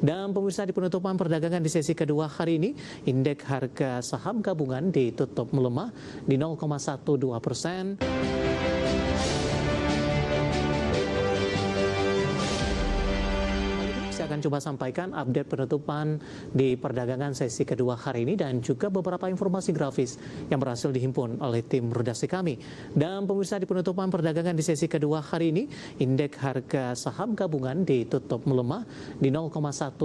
Dan pemirsa, di penutupan perdagangan di sesi kedua hari ini, indeks harga saham gabungan ditutup melemah di 0,12%. Saya akan coba sampaikan update penutupan di perdagangan sesi kedua hari ini dan juga beberapa informasi grafis yang berhasil dihimpun oleh tim redaksi kami. Dan pemirsa, di penutupan perdagangan di sesi kedua hari ini, indeks harga saham gabungan ditutup melemah di 0,12%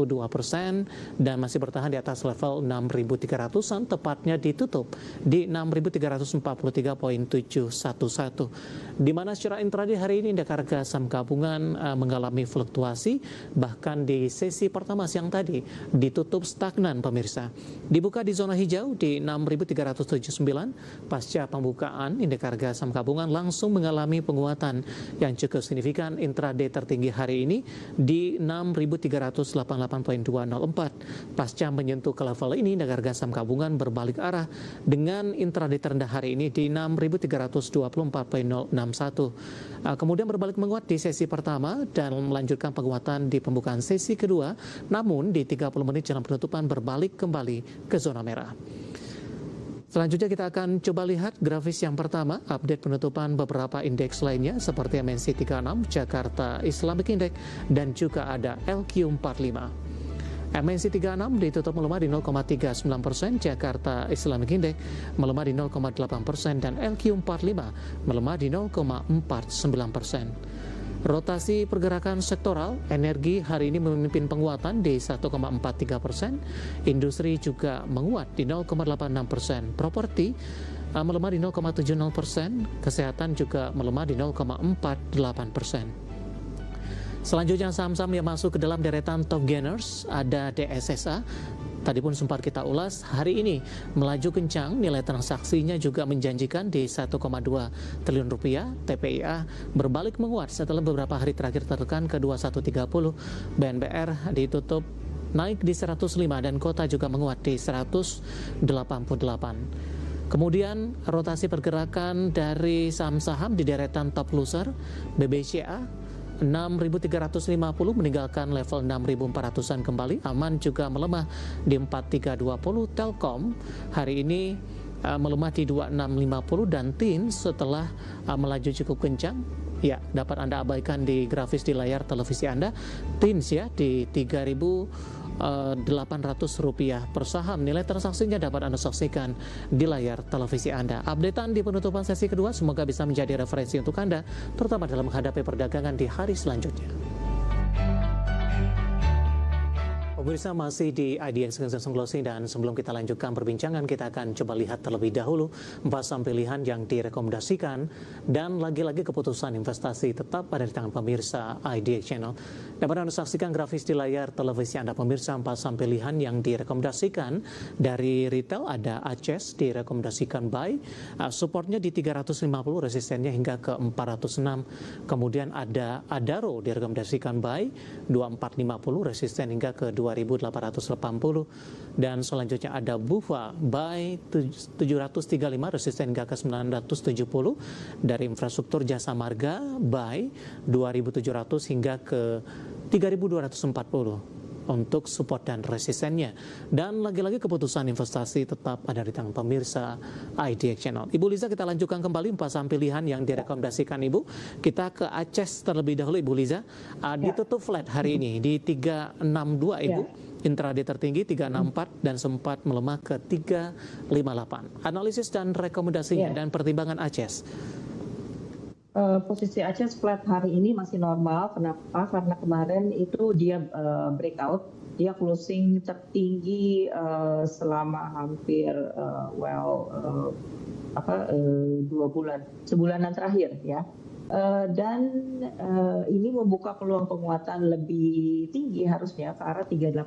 dan masih bertahan di atas level 6.300-an, tepatnya ditutup di 6.343.711. Di mana secara intraday hari ini indeks harga saham gabungan mengalami fluktuasi, bahkan di sesi pertama siang tadi ditutup stagnan pemirsa. Dibuka di zona hijau di 6.379 pasca pembukaan indeks harga saham gabungan langsung mengalami penguatan yang cukup signifikan. Intraday tertinggi hari ini di 6.388.204. Pasca menyentuh ke level ini, indeks harga saham gabungan berbalik arah dengan intraday terendah hari ini di 6.324.061. Kemudian berbalik menguat di sesi pertama dan melanjutkan penguatan di pembukaan sesi kedua, namun di 30 menit jelang penutupan berbalik kembali ke zona merah. Selanjutnya kita akan coba lihat grafis yang pertama, update penutupan beberapa indeks lainnya seperti MNC 36, Jakarta Islamic Index, dan juga ada LQ45. MNC 36 ditutup melemah di 0,39%, Jakarta Islamic Index melemah di 0,8%, dan LQ45 melemah di 0,49%. Rotasi pergerakan sektoral, energi hari ini memimpin penguatan di 1,43%, industri juga menguat di 0,86%, properti melemah di 0,70%, kesehatan juga melemah di 0,48%. Selanjutnya saham-saham yang masuk ke dalam deretan top gainers ada DSSA. Tadi pun sempat kita ulas, hari ini melaju kencang, nilai transaksinya juga menjanjikan di 1,2 triliun rupiah. TPIA berbalik menguat setelah beberapa hari terakhir tertekan ke 2130. BNBR ditutup naik di 105 dan kota juga menguat di 188. Kemudian rotasi pergerakan dari saham-saham di deretan top loser, BBCA 6.350 meninggalkan level 6.400-an kembali. Aman juga melemah di 4.320. Telkom hari ini melemah di 2650 dan TIN setelah melaju cukup kencang. Ya, dapat Anda abaikan di grafis di layar televisi Anda. TIN ya di 3.800 rupiah per saham. Nilai transaksinya dapat Anda saksikan di layar televisi Anda. Updatean di penutupan sesi kedua semoga bisa menjadi referensi untuk Anda, terutama dalam menghadapi perdagangan di hari selanjutnya. Pemirsa, masih di IDX Consensus Closing, dan sebelum kita lanjutkan perbincangan, kita akan coba lihat terlebih dahulu 4 saham pilihan yang direkomendasikan, dan lagi-lagi keputusan investasi tetap pada di tangan pemirsa IDX Channel. Dapat Anda saksikan grafis di layar televisi Anda pemirsa, 4 saham pilihan yang direkomendasikan. Dari retail ada ACES direkomendasikan buy, supportnya di 350, resistennya hingga ke 406. Kemudian ada Adaro direkomendasikan buy 2450, resisten hingga ke 2880, dan selanjutnya ada Bufa buy 735, resisten hingga ke 970. Dari infrastruktur Jasa Marga buy 2700 hingga ke 3240 untuk support dan resistennya. Dan lagi-lagi keputusan investasi tetap ada di tangan pemirsa IDX Channel. Ibu Liza, kita lanjutkan kembali 4 saham pilihan yang direkomendasikan Ibu. Kita ke ACES terlebih dahulu Ibu Liza. Ditutup flat hari ini di 362 Ibu. Intraday tertinggi 364 dan sempat melemah ke 358. Analisis dan rekomendasinya dan pertimbangan ACES. Posisi ACES flat hari ini masih normal. Kenapa? Karena kemarin itu dia breakout, dia closing tertinggi selama hampir 2 bulan, sebulanan terakhir ya. Dan ini membuka peluang penguatan lebih tinggi harusnya ke arah 380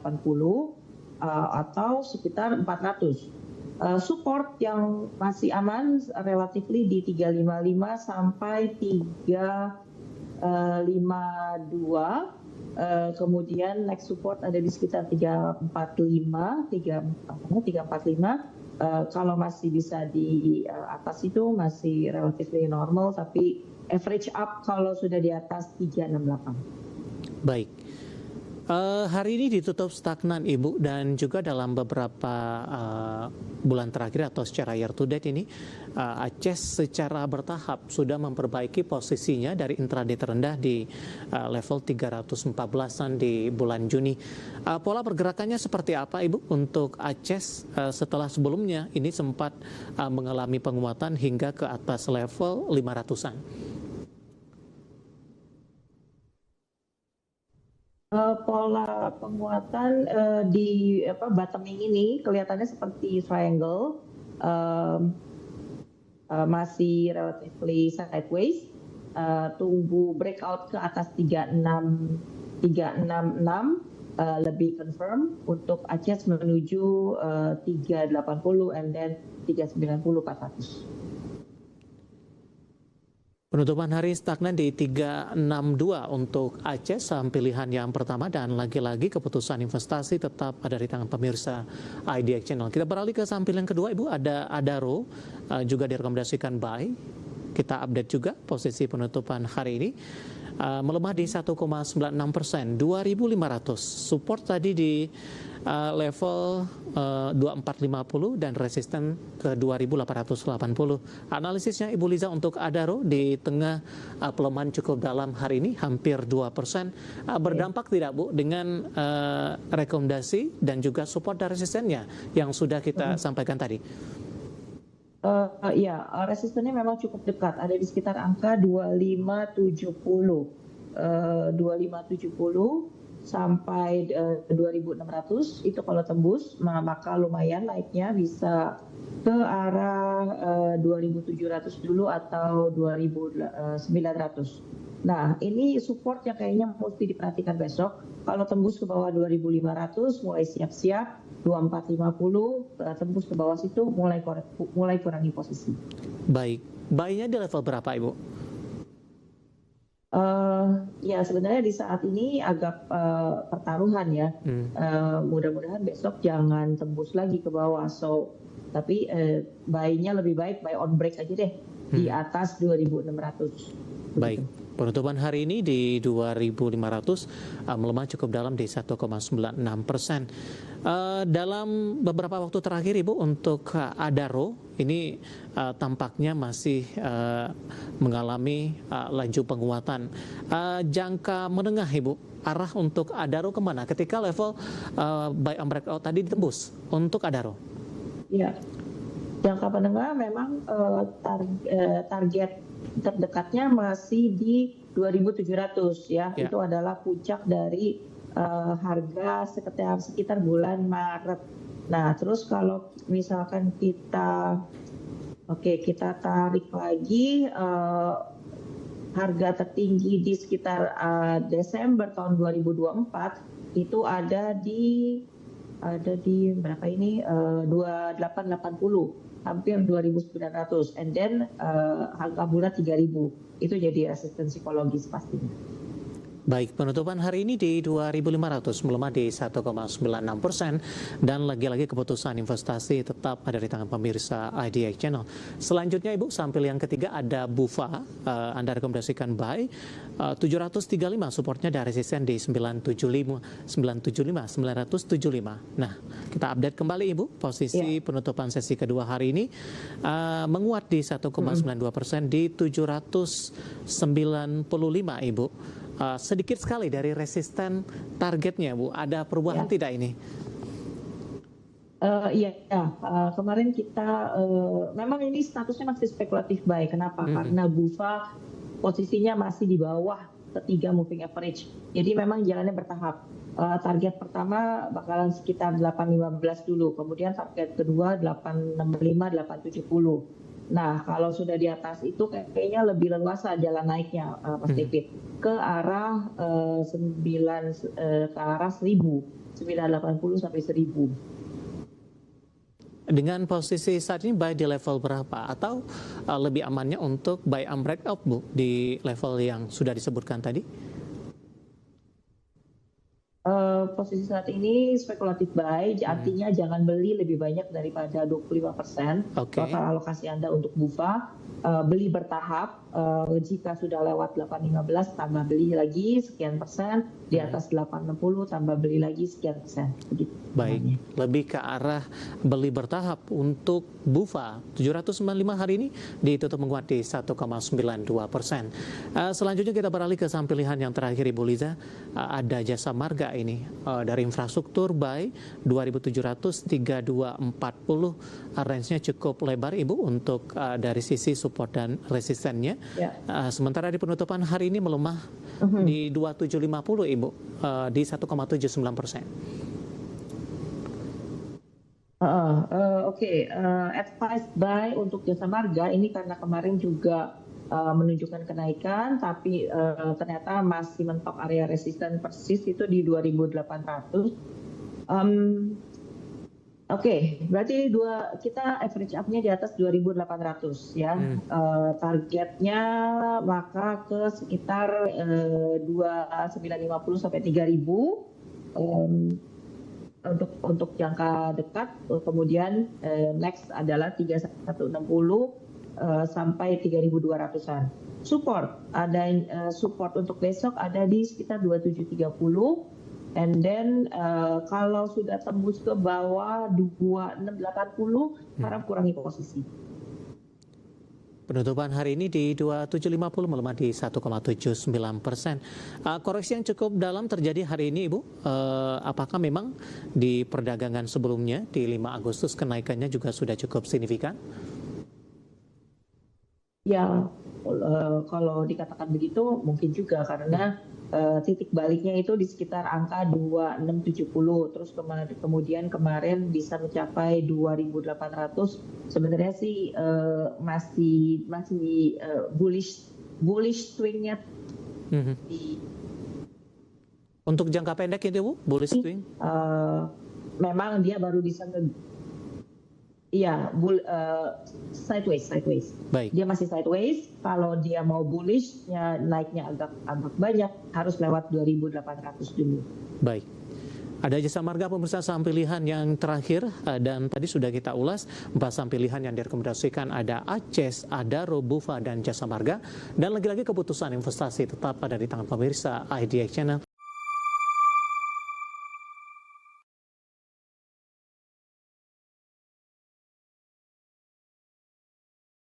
atau sekitar 400. Support yang masih aman relatifly di 355 sampai 352. Kemudian next support ada di sekitar 345. Kalau masih bisa di atas itu masih relatively normal, tapi average up kalau sudah di atas 368. Baik. Hari ini ditutup stagnan Ibu, dan juga dalam beberapa bulan terakhir atau secara year to date ini Aceh secara bertahap sudah memperbaiki posisinya dari intraday terendah di level 314-an di bulan Juni. Pola pergerakannya seperti apa Ibu untuk Aceh setelah sebelumnya ini sempat mengalami penguatan hingga ke atas level 500-an? Pola penguatan di bottoming ini kelihatannya seperti triangle, masih relatively sideways, tunggu breakout ke atas 366 lebih confirm untuk Aceh menuju 380 and then 390 400. Penutupan hari stagnan di 362 untuk Aceh, saham pilihan yang pertama, dan lagi-lagi keputusan investasi tetap ada di tangan pemirsa IDX Channel. Kita beralih ke saham pilihan kedua Ibu, ada Adaro, juga direkomendasikan buy. Kita update juga posisi penutupan hari ini. Melemah di 1,96%, 2.500. Support tadi di level 2450 dan resisten ke 2880. Analisisnya Ibu Liza untuk Adaro di tengah pelemahan cukup dalam hari ini, hampir 2%. Berdampak tidak Bu dengan rekomendasi dan juga support dan resistennya yang sudah kita sampaikan tadi? Ya, resistennya memang cukup dekat, ada di sekitar angka 2570, 2570 sampai 2600. Itu kalau tembus maka lumayan naiknya bisa ke arah 2700 dulu atau 2900. Nah, ini support yang kayaknya mesti diperhatikan besok. Kalau tembus ke bawah 2500 mulai siap-siap, 2450 tembus ke bawah situ mulai kurangi posisi. Baik, buy-nya di level berapa Ibu? Ya sebenarnya di saat ini agak pertaruhan ya. Mudah-mudahan besok jangan tembus lagi ke bawah. Tapi buy-nya lebih baik buy on break aja deh di atas 2600. Baik, penutupan hari ini di 2500, melemah cukup dalam di 1,96%. Dalam beberapa waktu terakhir Ibu untuk Adaro ini tampaknya masih mengalami laju penguatan. Jangka menengah Ibu, arah untuk Adaro kemana ketika level buy on breakout tadi ditembus untuk Adaro? Ya, jangka menengah memang target terdekatnya masih di 2700 ya. Itu adalah puncak dari harga sekitar bulan Maret. Nah, terus kalau misalkan kita tarik lagi harga tertinggi di sekitar Desember tahun 2024 itu ada di berapa ini 2880, hampir 2900, and then harga bulan 3000. Itu jadi resisten psikologis pastinya. Baik, penutupan hari ini di 2500, melemah di 1,96%, dan lagi-lagi keputusan investasi tetap ada di tangan pemirsa IDX Channel. Selanjutnya Ibu, sampil yang ketiga ada Bufa, Anda rekomendasikan buy, 735, supportnya dari resisten di 975. Nah, kita update kembali Ibu, posisi penutupan sesi kedua hari ini menguat di 1,92% di 795 Ibu. Sedikit sekali dari resisten targetnya Bu, ada perubahan tidak ini? Kemarin kita memang ini statusnya masih spekulatif buy. Kenapa? Karena Bufa posisinya masih di bawah ketiga moving average. Jadi memang jalannya bertahap. Target pertama bakalan sekitar 815 dulu, kemudian target kedua 865, 870. Nah, kalau sudah di atas itu kayaknya lebih leluasa jalan naiknya, Mas David, ke arah 980 sampai 1000. Dengan posisi saat ini buy di level berapa, atau lebih amannya untuk buy on breakout Bu di level yang sudah disebutkan tadi? posisi saat ini spekulatif buy, artinya jangan beli lebih banyak daripada 25% total alokasi Anda untuk BUFA. Beli bertahap, jika sudah lewat 8.15 tambah beli lagi sekian persen, di atas 8.60 tambah beli lagi sekian persen. Begitu. Baik, lebih ke arah beli bertahap untuk BUFA 795 hari ini ditutup menguat di 1,92%. Selanjutnya kita beralih ke saham pilihan yang terakhir Ibu Liza, ada Jasa Marga ini dari infrastruktur buy 2.700 3240, range-nya cukup lebar Ibu untuk dari sisi support dan resistennya. Sementara di penutupan hari ini melemah di 2750 Ibu, di 1,79%. Advice buy untuk Jasa Marga ini karena kemarin juga menunjukkan kenaikan, tapi ternyata masih mentok area resisten persis itu di 2.800. Berarti kita average up-nya di atas 2.800 ya. Targetnya maka ke sekitar 2.950 sampai 3.000 untuk jangka dekat. Kemudian next adalah 3.160 sampai 3.200-an. Support support untuk besok ada di sekitar 2.730. And then kalau sudah tembus ke bawah 2680, harap kurangi posisi. Penutupan hari ini di 2750 melemah di 1,79%. Koreksi yang cukup dalam terjadi hari ini Ibu. Apakah memang di perdagangan sebelumnya di 5 Agustus kenaikannya juga sudah cukup signifikan? Ya, kalau dikatakan begitu mungkin juga karena titik baliknya itu di sekitar angka 2670, terus kemudian kemarin bisa mencapai 2.800. Sebenarnya sih masih bullish swingnya. Untuk jangka pendek itu Bu, bullish swing? Memang dia baru bisa sideways. Baik. Dia masih sideways. Kalau dia mau bullish, naiknya agak banyak, harus lewat 2.800 dulu. Baik. Ada Jasa Marga pemirsa saham pilihan yang terakhir, dan tadi sudah kita ulas 4 saham pilihan yang direkomendasikan, ada ACES, ada BUFA dan Jasa Marga. Dan lagi-lagi keputusan investasi tetap ada di tangan pemirsa IDX Channel.